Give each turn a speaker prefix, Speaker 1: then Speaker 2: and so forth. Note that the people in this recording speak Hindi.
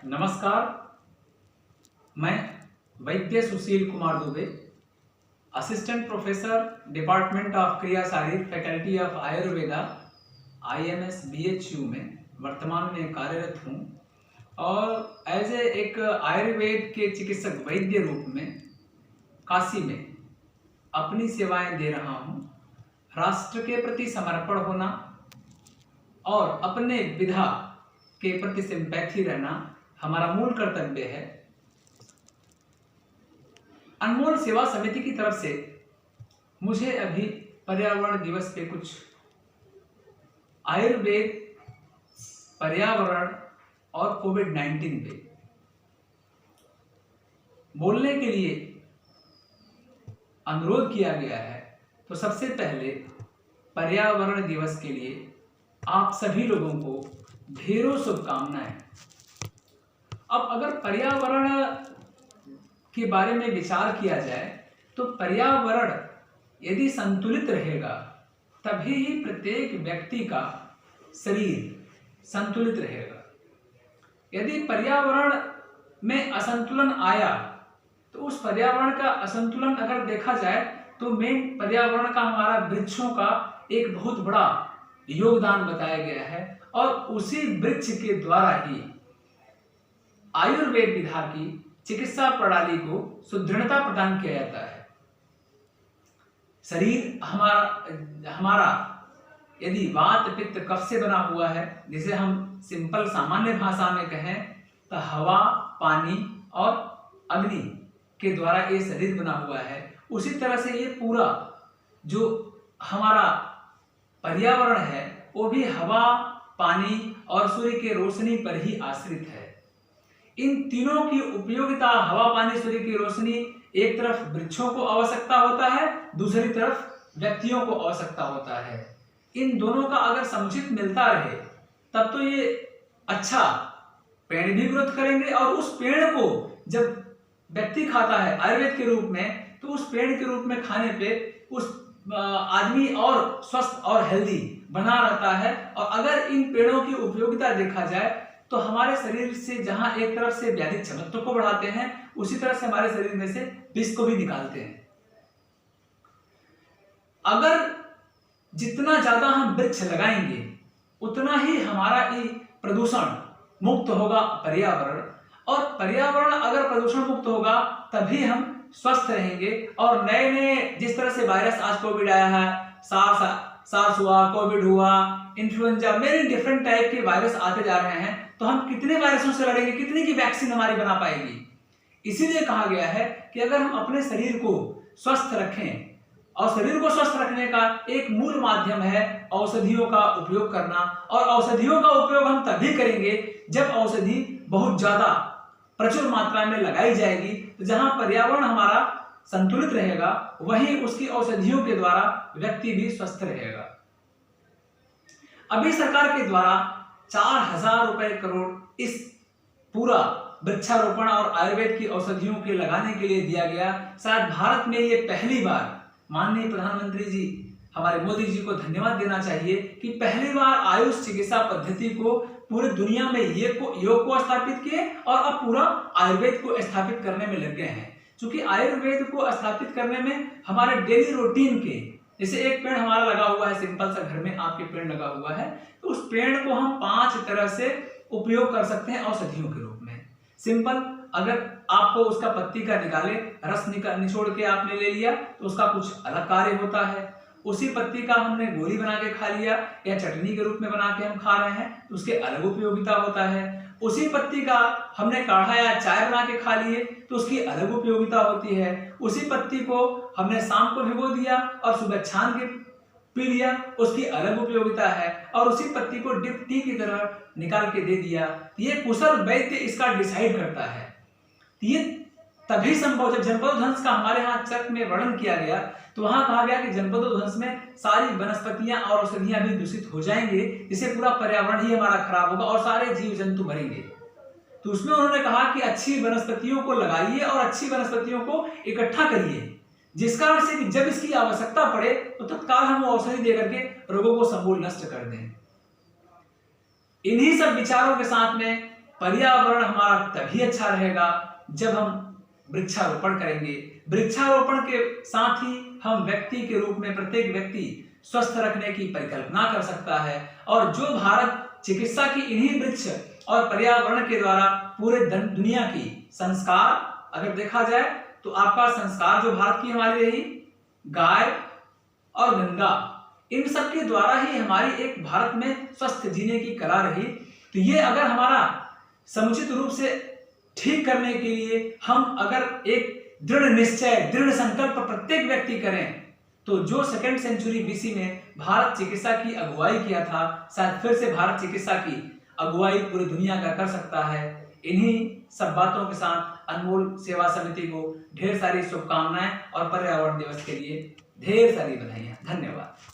Speaker 1: नमस्कार। मैं वैद्य Sushil Kumar Dubey, assistant professor department of क्रिया शारीर, faculty of Ayurveda, IMS BHU में वर्तमान में कार्यरत हूँ और एज एक आयुर्वेद के चिकित्सक वैद्य रूप में काशी में अपनी सेवाएं दे रहा हूँ। राष्ट्र के प्रति समर्पण होना और अपने विधा के प्रति सिंपैथी रहना हमारा मूल कर्तव्य है। अनमोल सेवा समिति की तरफ से मुझे अभी पर्यावरण दिवस पे कुछ आयुर्वेद, पर्यावरण और कोविड-19 पे बोलने के लिए अनुरोध किया गया है। तो सबसे पहले पर्यावरण दिवस के लिए आप सभी लोगों को ढेरों शुभकामनाएं। अब अगर पर्यावरण के बारे में विचार किया जाए तो पर्यावरण यदि संतुलित रहेगा तभी ही प्रत्येक व्यक्ति का शरीर संतुलित रहेगा। यदि पर्यावरण में असंतुलन आया तो उस पर्यावरण का असंतुलन अगर देखा जाए तो मेन पर्यावरण का हमारा वृक्षों का एक बहुत बड़ा योगदान बताया गया है और उसी वृक्ष के द्वारा ही आयुर्वेद विधा की चिकित्सा प्रणाली को सुदृढ़ता प्रदान किया जाता है। शरीर हमारा यदि वात पित्त कफ से बना हुआ है, जिसे हम सिंपल सामान्य भाषा में कहें तो हवा, पानी और अग्नि के द्वारा ये शरीर बना हुआ है, उसी तरह से ये पूरा जो हमारा पर्यावरण है वो भी हवा, पानी और सूर्य के रोशनी पर ही आश्रित है। इन तीनों की उपयोगिता, हवा, पानी, सूर्य की रोशनी, एक तरफ वृक्षों को आवश्यकता होता है, दूसरी तरफ व्यक्तियों को आवश्यकता होता है। इन दोनों का अगर समुचित मिलता रहे तब तो ये अच्छा पेड़ भी ग्रोथ करेंगे और उस पेड़ को जब व्यक्ति खाता है आयुर्वेद के रूप में तो उस पेड़ के रूप में खाने पे उस आदमी और स्वस्थ और हेल्दी बना रहता है। और अगर इन पेड़ों की उपयोगिता देखा जाए तो हमारे शरीर से जहां एक तरफ से व्याधि क्षमता को बढ़ाते हैं, उसी तरह से हमारे शरीर में से विष को भी निकालते हैं। अगर जितना ज्यादा हम वृक्ष लगाएंगे उतना ही हमारा प्रदूषण मुक्त होगा पर्यावरण, और पर्यावरण अगर प्रदूषण मुक्त होगा तभी हम स्वस्थ रहेंगे। और नए नए जिस तरह से वायरस आज कोविड आया है, सार्स हुआ, कोविड हुआ, इन्फ्लुएंजा, मेनी डिफरेंट टाइप के वायरस आते जा रहे हैं, तो हम कितने वायरसों से लड़ेंगे, कितने की वैक्सीन हमारी बना पाएगी। इसीलिए कहा गया है कि अगर हम अपने शरीर को स्वस्थ रखें, और शरीर को स्वस्थ रखने का एक मूल माध्यम है औषधियों का उपयोग करना। और औषधियों का उपयोग हम तभी करेंगे जब औषधि बहुत ज्यादा प्रचुर मात्रा में लगाई जाएगी। तो जहां पर्यावरण हमारा संतुलित रहेगा वहीं उसकी औषधियों के द्वारा व्यक्ति भी स्वस्थ रहेगा। अभी सरकार के द्वारा 4000 रुपए करोड़ इस पूरा वृक्षारोपण और आयुर्वेद की औषधियों के लगाने के लिए दिया गया। शायद भारत में ये पहली बार, माननीय प्रधानमंत्री जी हमारे मोदी जी को धन्यवाद देना चाहिए कि पहली बार आयुष चिकित्सा पद्धति को पूरी दुनिया में योग को स्थापित किए और अब पूरा आयुर्वेद को स्थापित करने में लग गए हैं। क्योंकि आयुर्वेद को स्थापित करने में हमारे डेली रूटीन के, जैसे एक पेड़ हमारा लगा हुआ है, सिंपल सा घर में आपके पेड़ लगा हुआ है, तो उस पेड़ को हम 5 तरह से उपयोग कर सकते हैं औषधियों के रूप में। सिंपल, अगर आपको उसका पत्ती का निकाले रस निचोड़ के आपने ले लिया तो उसका कुछ अलग कार्य होता है। उसी पत्ती का हमने गोली बना के खा लिया या चटनी के रूप में बना के हम खा रहे हैं तो उसके अलग उपयोगिता होता है। उसी पत्ती का हमने काढ़ा या चाय बना के खा लिए तो उसकी अलग उपयोगिता होती है। उसी पत्ती को हमने शाम को भिगो दिया और सुबह छान के पी लिया, उसकी अलग उपयोगिता है। और उसी पत्ती को डिप टी की तरह निकाल के दे दिया। ये कुशल वैद्य इसका डिसाइड करता है। ये तभी संभव, जब जनपदोध्वंस का हमारे यहाँ चर्च में वर्णन किया गया तो वहां कहा गया कि जनपदोध्वंस में सारी वनस्पतियां और औषधियां भी दूषित हो जाएंगे, जिससे पूरा पर्यावरण ही हमारा खराब होगा और सारे जीव जंतु मरेंगे। तो उसमें उन्होंने कहा कि अच्छी वनस्पतियों को लगाइए और अच्छी वनस्पतियों को इकट्ठा करिए, जिस कारण से जब इसकी आवश्यकता पड़े तो तत्काल हम औषधि देकर के रोगों को समूल नष्ट कर दें। इन्हीं सब विचारों के साथ में पर्यावरण हमारा तभी अच्छा रहेगा जब हम वृक्षारोपण करेंगे। वृक्षारोपण के साथ ही हम व्यक्ति के रूप में प्रत्येक व्यक्ति स्वस्थ रखने की परिकल्पना कर सकता है। और जो भारत चिकित्सा की इन्हीं वृक्ष और पर्यावरण के द्वारा पूरे दुनिया की संस्कार अगर देखा जाए तो आपका संस्कार जो भारत की हमारी रही, गाय और गंगा, इन सब के द्वारा ही हमारी एक भारत में स्वस्थ जीने की कला रही। तो ये अगर हमारा समुचित रूप से ठीक करने के लिए हम अगर एक दृढ़ निश्चय, दृढ़ संकल्प प्रत्येक व्यक्ति करें, तो जो 2nd सेंचुरी बीसी में भारत चिकित्सा की अगुवाई किया था, शायद फिर से भारत चिकित्सा की अगुवाई पूरी दुनिया का कर सकता है। इन्हीं सब बातों के साथ अनमोल सेवा समिति को ढेर सारी शुभकामनाएं और पर्यावरण दिवस के लिए ढेर सारी बधाइयां। धन्यवाद।